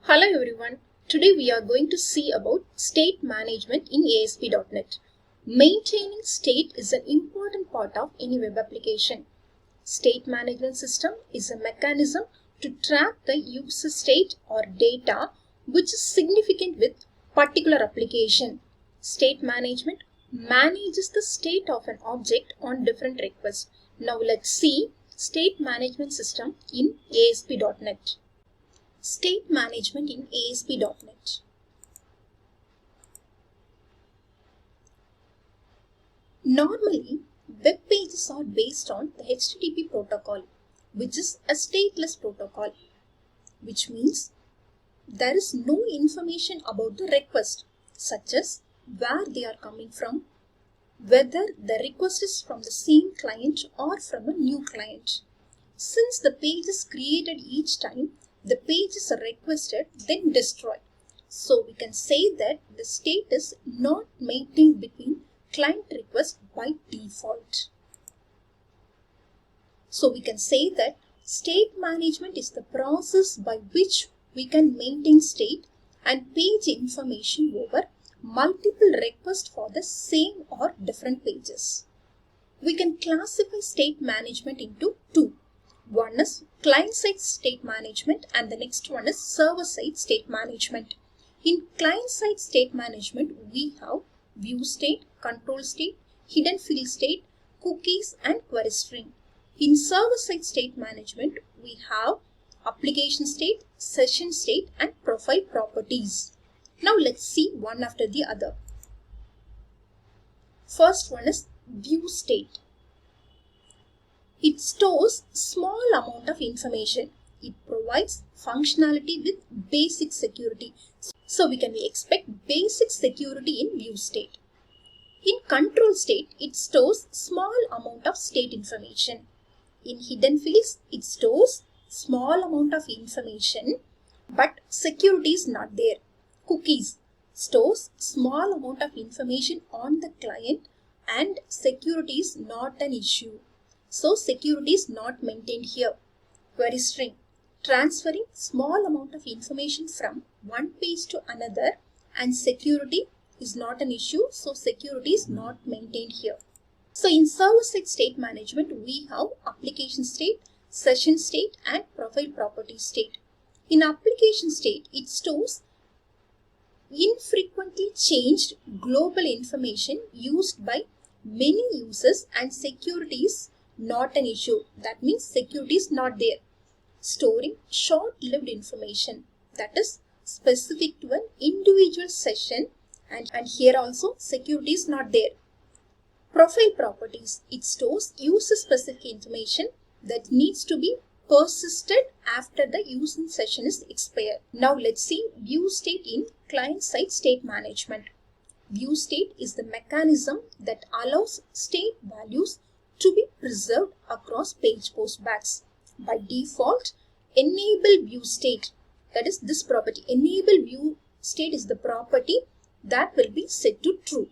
Hello everyone. Today we are going to see about state management in ASP.NET. Maintaining state is an important part of any web application. State management system is a mechanism to track the user state or data which is significant with particular application. State management manages the state of an object on different requests. Now let's see state management system in ASP.NET. State management in ASP.NET. Normally, web pages are based on the HTTP protocol, which is a stateless protocol, which means there is no information about the request, such as where they are coming from, whether the request is from the same client or from a new client. Since the page is created each time the page is requested, then destroyed. So we can say that the state is not maintained between client request by default. So we can say that state management is the process by which we can maintain state and page information over multiple requests for the same or different pages. We can classify state management into two. One is client-side state management and the next one is server-side state management. In client-side state management, we have view state, control state, hidden field state, cookies and query string. In server-side state management, we have application state, session state and profile properties. Now let's see one after the other. First one is view state. It stores small amount of information. It provides functionality with basic security. So we can expect basic security in view state. In control state, it stores small amount of state information. In hidden fields, it stores small amount of information, but security is not there. Cookies stores small amount of information on the client and security is not an issue. So security is not maintained here. Query string, transferring small amount of information from one page to another and security is not an issue. So security is not maintained here. So in server-side state management, we have application state, session state and profile property state. In application state, it stores infrequently changed global information used by many users and security is not an issue. That means security is not there. Storing short-lived information, that is specific to an individual session and here also security is not there. Profile properties, it stores user-specific information that needs to be persisted after the user session is expired. Now let's see view state in client-side state management. View state is the mechanism that allows state values to be preserved across page postbacks. By default, enable view state, that is this property, enable view state is the property that will be set to true.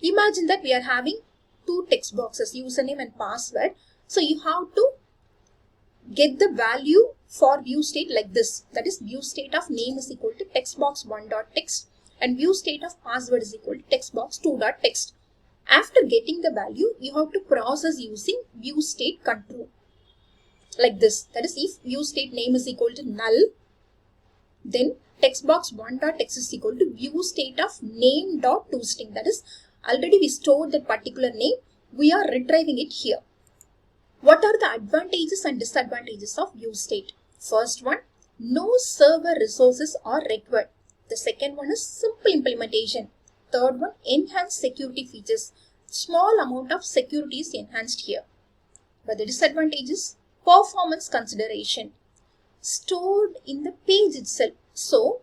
Imagine that we are having two text boxes, username and password. So you have to get the value for view state like this. That is view state of name is equal to textbox1.text and view state of password is equal to textbox2.text. After getting the value, you have to process using view state control like this. That is if view state name is equal to null, then textbox1.text is equal to view state of name.toString. That is already we stored that particular name. We are retrieving it here. What are the advantages and disadvantages of view state? First one, no server resources are required. The second one is simple implementation. Third one, enhanced security features. Small amount of security is enhanced here. But the disadvantage is performance consideration. Stored in the page itself. So,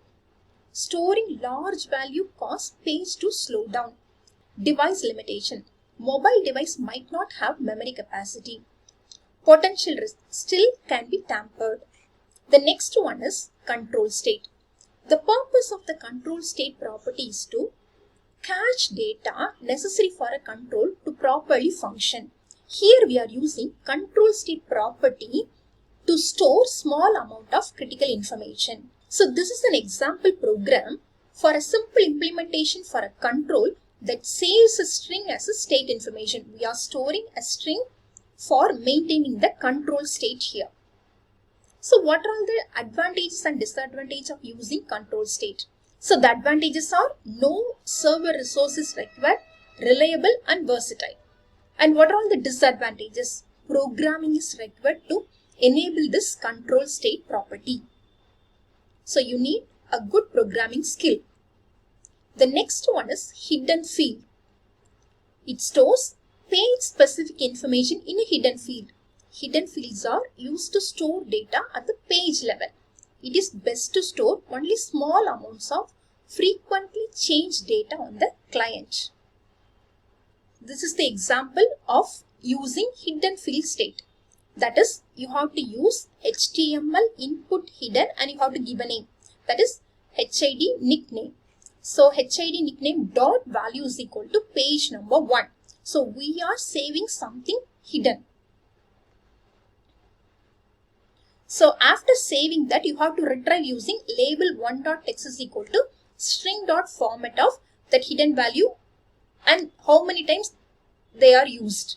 storing large value causes page to slow down. Device limitation. Mobile device might not have memory capacity. Potential risk still can be tampered. The next one is control state. The purpose of the control state property is to cache data necessary for a control to properly function. Here we are using control state property to store small amount of critical information. So this is an example program for a simple implementation for a control that saves a string as a state information. We are storing a string for maintaining the control state here. So what are the advantages and disadvantages of using control state? So the advantages are no server resources required, reliable and versatile. And what are all the disadvantages? Programming is required to enable this control state property. So you need a good programming skill. The next one is hidden field. It stores page specific information in a hidden field. Hidden fields are used to store data at the page level. It is best to store only small amounts of frequently changed data on the client. This is the example of using hidden field state. That is, you have to use HTML input hidden and you have to give a name. That is HID nickname. So HID nickname dot value is equal to page number 1. So we are saving something hidden. So after saving that, you have to retrieve using label 1.text is equal to string dot format of that hidden value and how many times they are used.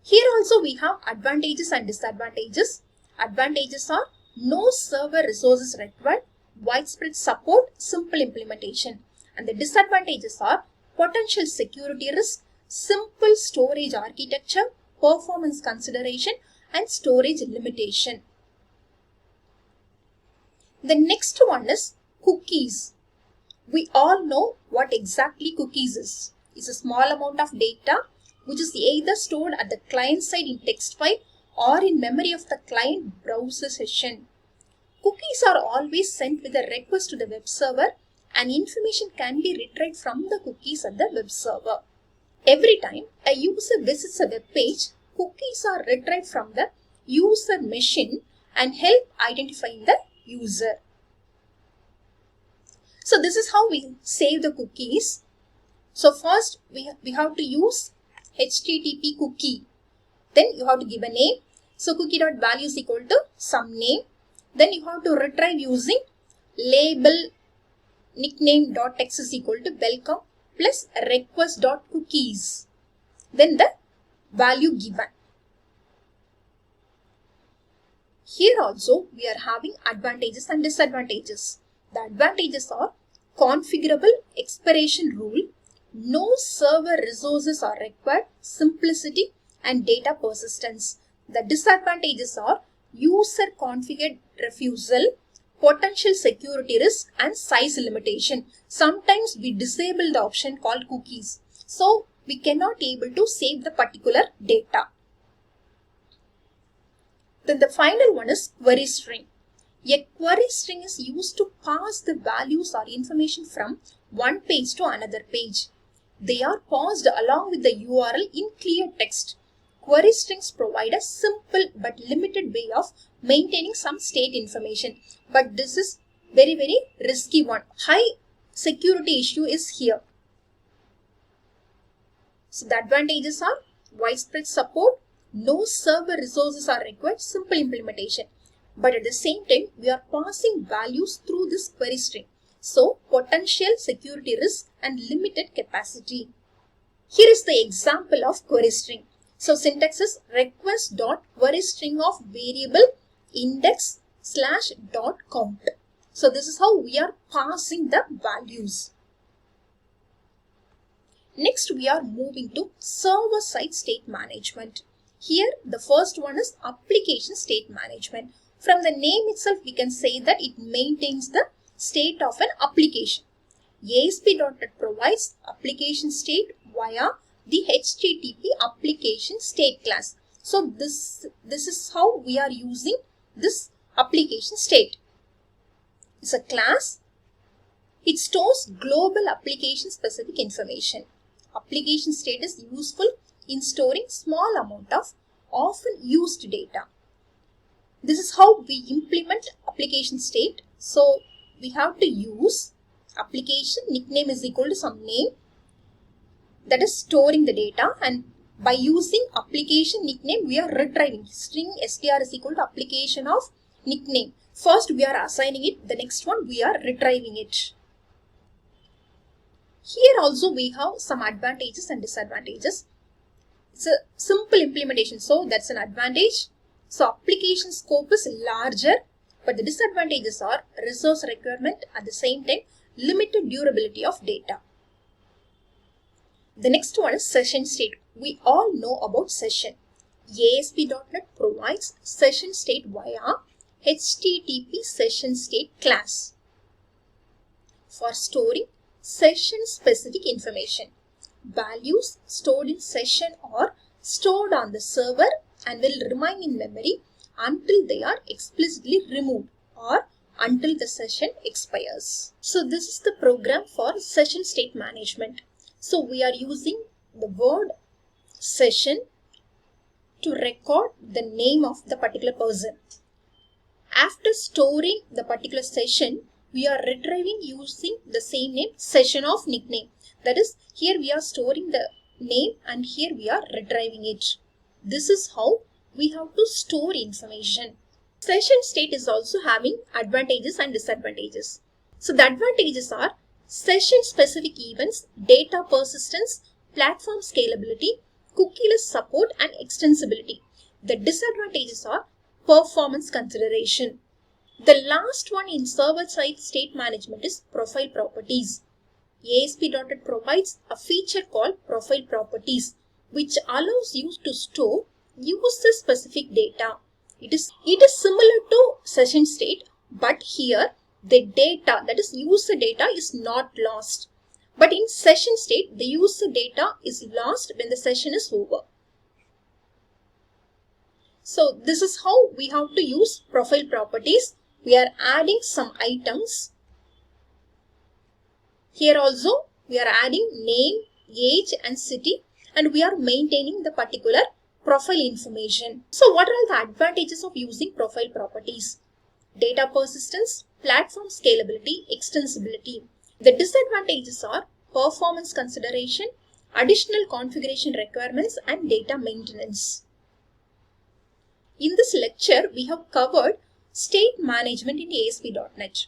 Here also we have advantages and disadvantages. Advantages are no server resources required, widespread support, simple implementation. And the disadvantages are potential security risk, simple storage architecture, performance consideration and storage limitation. The next one is cookies. We all know what exactly cookies is. It's a small amount of data which is either stored at the client side in text file or in memory of the client browser session. Cookies are always sent with a request to the web server and information can be retrieved from the cookies at the web server. Every time a user visits a web page, cookies are retrieved from the user machine and help identifying the user. So this is how we save the cookies. So first we have to use HTTP cookie. Then you have to give a name. So cookie.value is equal to some name. Then you have to retrieve using label nickname.text is equal to welcome plus request.cookies. Then the value given. Here also we are having advantages and disadvantages. The advantages are configurable expiration rule, no server resources are required, simplicity and data persistence. The disadvantages are user configured refusal, potential security risk and size limitation. Sometimes we disable the option called cookies. So we cannot able to save the particular data. Then the final one is query string. A query string is used to pass the values or information from one page to another page. They are passed along with the URL in clear text. Query strings provide a simple but limited way of maintaining some state information. But this is very risky one. High security issue is here. So the advantages are widespread support, no server resources are required, simple implementation. But at the same time, we are passing values through this query string. So potential security risk and limited capacity. Here is the example of query string. So syntax is request dot query string of variable index slash dot count. So this is how we are passing the values. Next we are moving to server side state management. Here the first one is application state management. From the name itself we can say that it maintains the state of an application. ASP.NET provides application state via the HTTP application state class. So this is how we are using this application state. It's a class. It stores global application specific information. Application state is useful in storing small amount of often used data. This is how we implement application state. So we have to use application nickname is equal to some name, that is storing the data, and By using application nickname, we are retrieving. String str is equal to application of nickname. First we are assigning it, the next one we are retrieving it. Here also we have some advantages and disadvantages. It's a simple implementation, so that's an advantage. So application scope is larger, but the disadvantages are resource requirement, at the same time limited durability of data. The next one is session state. We all know about session. ASP.NET provides session state via HTTP session state class for storing session specific information. Values stored in session are stored on the server and will remain in memory until they are explicitly removed or until the session expires. So this is the program for session state management. So we are using the word session to record the name of the particular person. After storing the particular session, we are retrieving using the same name, session of nickname. That is, here we are storing the name and here we are retrieving it. This is how we have to store information. Session state is also having advantages and disadvantages. So the advantages are session specific events, data persistence, platform scalability, cookieless support and extensibility. The disadvantages are performance consideration. The last one in server-side state management is profile properties. ASP.NET provides a feature called profile properties, which allows you to store user-specific data. It is similar to session state, but here the data, that is user data, is not lost. But in session state, the user data is lost when the session is over. So this is how we have to use profile properties. We are adding some items. Here also we are adding name, age and city, and we are maintaining the particular profile information. So what are the advantages of using profile properties? Data persistence, platform scalability, extensibility. The disadvantages are performance consideration, additional configuration requirements and data maintenance. In this lecture, we have covered state management in ASP.NET.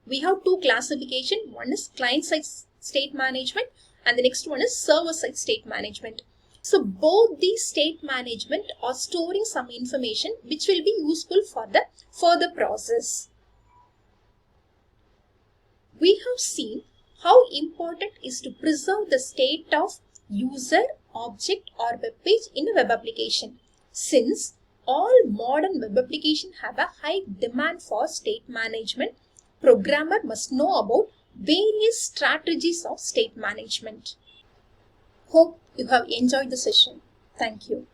We have two classifications. One is client-side state management and the next one is server-side state management. So both these state management are storing some information which will be useful for the further process. We have seen how important it is to preserve the state of user, object or web page in a web application. Since all modern web applications have a high demand for state management, programmer must know about various strategies of state management. Hope you have enjoyed the session. Thank you.